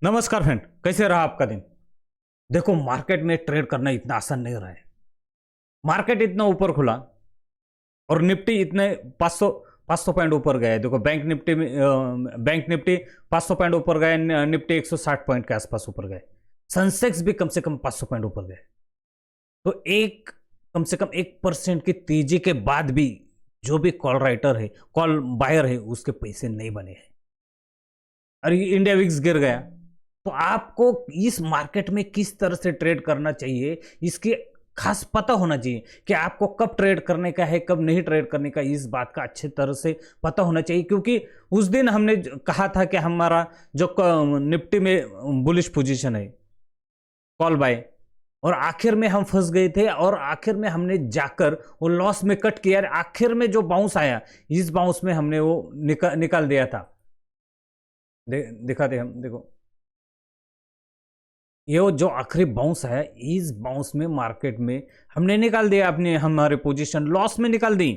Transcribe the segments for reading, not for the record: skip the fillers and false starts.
नमस्कार फ्रेंड, कैसे रहा आपका दिन। देखो, मार्केट में ट्रेड करना इतना आसान नहीं रहा है। मार्केट इतना ऊपर खुला और निफ्टी इतने 500 पॉइंट ऊपर गया है। देखो, बैंक निफ्टी 500 पॉइंट ऊपर गए, निफ्टी 160 पॉइंट के आसपास ऊपर गए, सेंसेक्स भी कम से कम 500 पॉइंट ऊपर गए। तो कम से कम 1% की तेजी के बाद भी जो भी कॉल राइटर है, कॉल बायर है, उसके पैसे नहीं बने हैं और इंडिया विक्स गिर गया। तो आपको इस मार्केट में किस तरह से ट्रेड करना चाहिए, इसकी खास पता होना चाहिए कि आपको कब ट्रेड करने का है, कब नहीं ट्रेड करने का। इस बात का अच्छी तरह से पता होना चाहिए, क्योंकि उस दिन हमने कहा था कि हमारा जो निफ्टी में बुलिश पोजीशन है, कॉल बाय, और आखिर में हम फंस गए थे और आखिर में हमने जाकर वो लॉस में कट किया। आखिर में जो बाउंस आया, इस बाउंस में हमने वो निकाल दिया था। दिखाते हम, देखो ये जो आखिरी बाउंस है, इस बाउंस में मार्केट में हमने निकाल दिया, अपने हमारे पोजीशन लॉस में निकाल दी।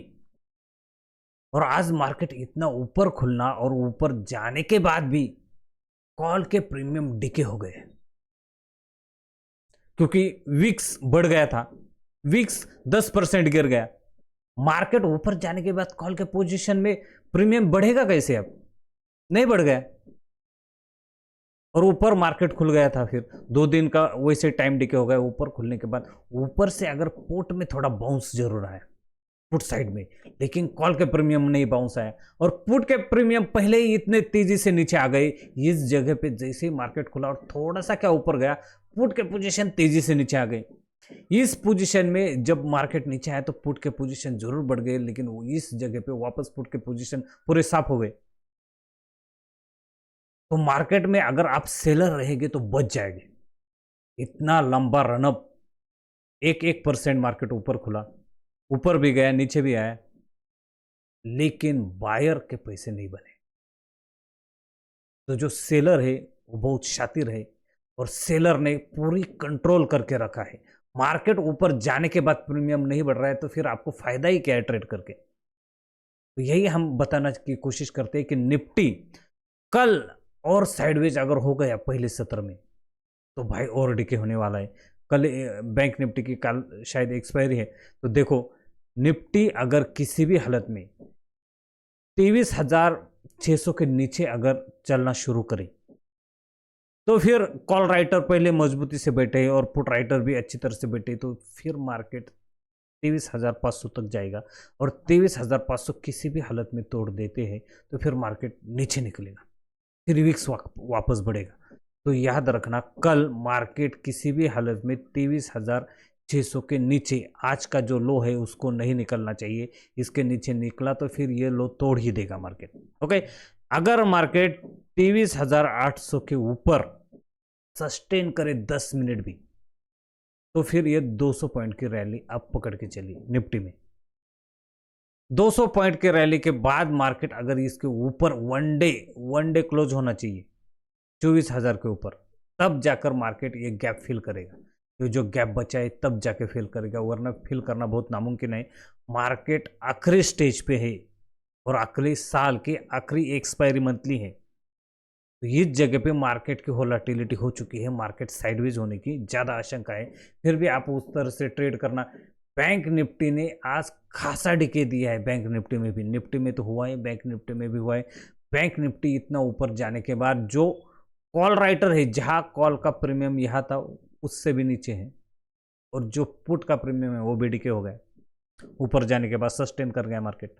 और आज मार्केट इतना ऊपर खुलना और ऊपर जाने के बाद भी कॉल के प्रीमियम डिके हो गए, क्योंकि विक्स बढ़ गया था। विक्स 10% गिर गया। मार्केट ऊपर जाने के बाद कॉल के पोजीशन में प्रीमियम बढ़ेगा कैसे? अब नहीं बढ़ गया और ऊपर मार्केट खुल गया था। फिर 2 दिन का वैसे टाइम डिके हो गया। ऊपर खुलने के बाद ऊपर से अगर पुट में थोड़ा बाउंस जरूर आया, पुट साइड में, लेकिन कॉल के प्रीमियम नहीं बाउंस आया। और पुट के प्रीमियम पहले ही इतने तेजी से नीचे आ गए। इस जगह पे जैसे ही मार्केट खुला और थोड़ा सा क्या ऊपर गया, पुट के पोजीशन तेजी से नीचे आ गए। इस पोजीशन में जब मार्केट नीचे आया तो पुट के पोजीशन जरूर बढ़ गए, लेकिन इस जगह पे वापस पुट के पोजीशन पूरे साफ हो गए। तो मार्केट में अगर आप सेलर रहेंगे तो बच जाएंगे। इतना लंबा रनअप, 1% मार्केट ऊपर खुला, ऊपर भी गया, नीचे भी आया, लेकिन बायर के पैसे नहीं बने। तो जो सेलर है वो बहुत शातिर है और सेलर ने पूरी कंट्रोल करके रखा है। मार्केट ऊपर जाने के बाद प्रीमियम नहीं बढ़ रहा है तो फिर आपको फायदा ही क्या है ट्रेड करके। तो यही हम बताना की कोशिश करते हैं कि निफ्टी कल और साइडवेज अगर हो गया पहले सत्र में तो भाई और डिके होने वाला है। कल बैंक निफ्टी की कल शायद एक्सपायरी है। तो देखो, निफ्टी अगर किसी भी हालत में 23,600 के नीचे अगर चलना शुरू करे तो फिर कॉल राइटर पहले मजबूती से बैठे और पुट राइटर भी अच्छी तरह से बैठे, तो फिर मार्केट 23,500 तक जाएगा। और 23,500 किसी भी हालत में तोड़ देते हैं तो फिर मार्केट नीचे निकलेगा, फिर विक्स वापस बढ़ेगा। तो याद रखना, कल मार्केट किसी भी हालत में 23,600 के नीचे, आज का जो लो है उसको नहीं निकलना चाहिए। इसके नीचे निकला तो फिर ये लो तोड़ ही देगा मार्केट। ओके, अगर मार्केट 23,800 के ऊपर सस्टेन करे 10 मिनट भी तो फिर ये 200 पॉइंट की रैली आप पकड़ के चलिए। निफ्टी में 200 पॉइंट के रैली के बाद मार्केट अगर इसके ऊपर वन डे क्लोज होना चाहिए 24,000 के ऊपर, तब जाकर मार्केट ये गैप फिल करेगा। ये जो गैप बचा है तब जाके फिल करेगा, वरना फिल करना बहुत नामुमकिन है। मार्केट आखिरी स्टेज पे है और आखिरी साल की आखिरी एक्सपायरी मंथली है। तो इस जगह पे मार्केट की वोलेटिलिटी हो चुकी है, मार्केट साइडवेज होने की ज़्यादा आशंका है। फिर भी आप उस तरह से ट्रेड करना। बैंक निफ्टी ने आज खासा डिके दिया है। बैंक निफ्टी में भी, निफ्टी में तो हुआ है, बैंक निफ्टी में भी हुआ है। बैंक निफ्टी इतना ऊपर जाने के बाद जो कॉल राइटर है, जहां कॉल का प्रीमियम यहां था उससे भी नीचे है, और जो पुट का प्रीमियम है वो भी डिके हो गया। ऊपर जाने के बाद सस्टेन कर गया मार्केट।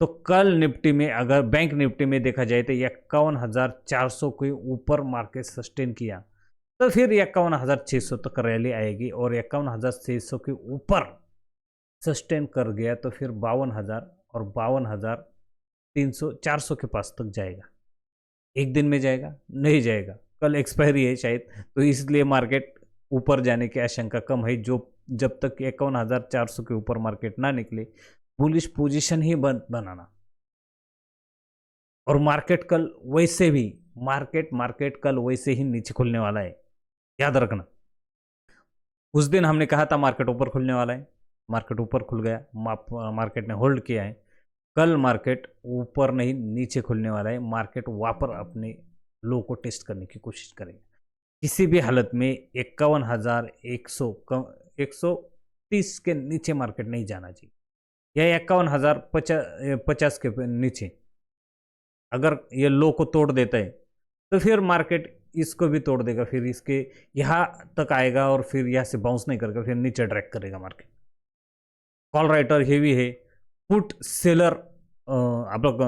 तो कल निफ्टी में, अगर बैंक निफ्टी में देखा जाए तो 51,400 के ऊपर मार्केट सस्टेन किया तो फिर 51,600 तक रैली आएगी, और 51,600 के ऊपर सस्टेन कर गया तो फिर 52,000 और 52,300 400 के पास तक जाएगा। एक दिन में जाएगा? नहीं जाएगा, कल एक्सपायरी है शायद, तो इसलिए मार्केट ऊपर जाने की आशंका कम है। जो जब तक 51,400 के ऊपर मार्केट ना निकले, बुलिश पोजीशन ही बनाना। और मार्केट कल वैसे भी, मार्केट कल वैसे ही नीचे खुलने वाला है, याद रखना। उस दिन हमने कहा था मार्केट ऊपर खुलने वाला है, मार्केट ऊपर खुल गया, मार्केट ने होल्ड किया है। कल मार्केट ऊपर नहीं नीचे खुलने वाला है। मार्केट वापस अपने लो को टेस्ट करने की कोशिश करेगा। किसी भी हालत में 51,130 के नीचे मार्केट नहीं जाना चाहिए, या 51,050 के नीचे अगर ये लो को तोड़ देता है तो फिर मार्केट इसको भी तोड़ देगा, फिर इसके यहाँ तक आएगा और फिर यहाँ से बाउंस नहीं करेगा, फिर नीचे ड्रैग करेगा मार्केट। कॉल राइटर हेवी है, पुट सेलर आप लोग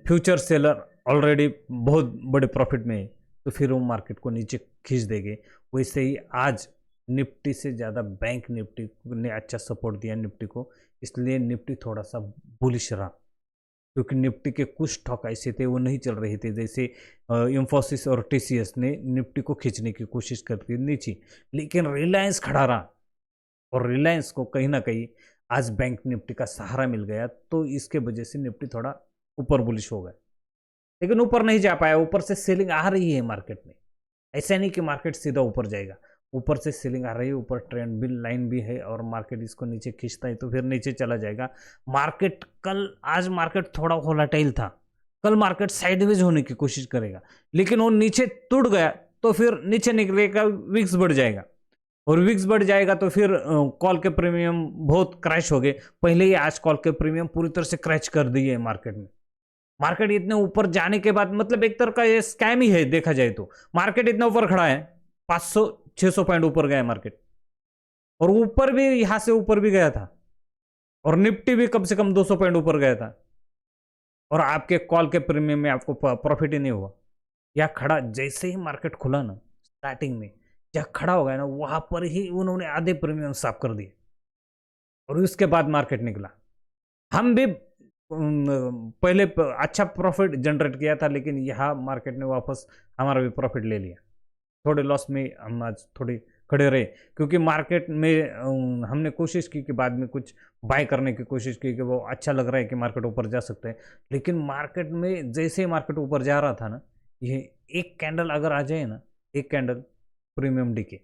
फ्यूचर सेलर ऑलरेडी बहुत बड़े प्रॉफिट में है, तो फिर वो मार्केट को नीचे खींच देंगे। वैसे ही आज निफ्टी से ज़्यादा बैंक निफ्टी ने अच्छा सपोर्ट दिया निफ्टी को, इसलिए निफ्टी थोड़ा सा बुलिश रहा, क्योंकि निफ्टी के कुछ स्टॉक ऐसे थे वो नहीं चल रहे थे, जैसे इंफोसिस और टीसीएस ने निफ्टी को खींचने की कोशिश करती नीचे, लेकिन रिलायंस खड़ा रहा और रिलायंस को कहीं ना कहीं आज बैंक निफ्टी का सहारा मिल गया, तो इसके वजह से निफ्टी थोड़ा ऊपर बुलिश हो गया, लेकिन ऊपर नहीं जा पाया। ऊपर से सेलिंग आ रही है मार्केट में, ऐसा नहीं कि मार्केट सीधा ऊपर जाएगा, ऊपर से सेलिंग आ रही है, ऊपर ट्रेंड भी लाइन भी है और मार्केट इसको नीचे खींचता है तो फिर नीचे चला जाएगा मार्केट। आज मार्केट थोड़ा वोलेटाइल था, कल मार्केट साइडवेज होने की कोशिश करेगा, लेकिन वो नीचे टूट गया तो फिर नीचे निकलेगा, विक्स बढ़ जाएगा, और विक्स बढ़ जाएगा तो फिर कॉल के प्रीमियम बहुत क्रैश हो गए। पहले ही आज कॉल के प्रीमियम पूरी तरह से क्रैश कर दिए मार्केट में। मार्केट इतने ऊपर जाने के बाद मतलब एक तरह का ये स्कैम ही है देखा जाए तो। मार्केट इतना ऊपर खड़ा है, 500-600 पॉइंट ऊपर गया मार्केट, और ऊपर भी यहां से ऊपर भी गया था, और निफ्टी भी कम से कम 200 पॉइंट ऊपर गया था, और आपके कॉल के प्रीमियम में आपको प्रॉफिट ही नहीं हुआ। या खड़ा जैसे ही मार्केट खुला ना, स्टार्टिंग में जहाँ खड़ा हो गया ना, वहां पर ही उन्होंने आधे प्रीमियम साफ कर दिए, और उसके बाद मार्केट निकला। हम भी पहले अच्छा प्रॉफिट जनरेट किया था, लेकिन यहाँ मार्केट ने वापस हमारा भी प्रॉफिट ले लिया। थोड़े लॉस में हम आज थोड़ी खड़े रहे, क्योंकि मार्केट में हमने कोशिश की कि बाद में कुछ बाय करने की कोशिश की कि वो अच्छा लग रहा है कि मार्केट ऊपर जा सकता है, लेकिन मार्केट में जैसे ही मार्केट ऊपर जा रहा था ना, ये एक कैंडल अगर आ जाए ना, एक कैंडल प्रीमियम डी के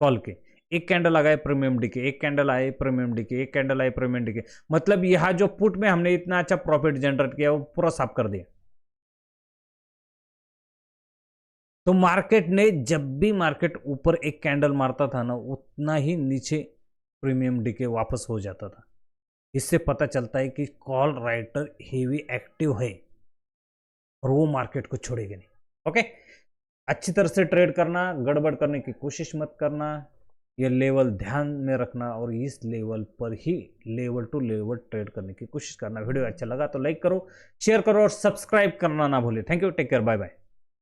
कॉल के, एक कैंडल आ गए प्रीमियम डी के, एक कैंडल आए प्रीमियम डी के, एक कैंडल आए प्रीमियम डी के, मतलब यहाँ जो पुट में हमने इतना अच्छा प्रॉफिट जनरेट किया वो पूरा साफ कर दिया। तो मार्केट ने जब भी मार्केट ऊपर एक कैंडल मारता था ना, उतना ही नीचे प्रीमियम डी के वापस हो जाता था। इससे पता चलता है कि कॉल राइटर हेवी एक्टिव है और वो मार्केट को छोड़ेगा नहीं। ओके, अच्छी तरह से ट्रेड करना, गड़बड़ करने की कोशिश मत करना, ये लेवल ध्यान में रखना, और इस लेवल पर ही लेवल टू लेवल ट्रेड करने की कोशिश करना। वीडियो अच्छा लगा तो लाइक करो, शेयर करो और सब्सक्राइब करना ना भूले। Thank you, take care, bye bye.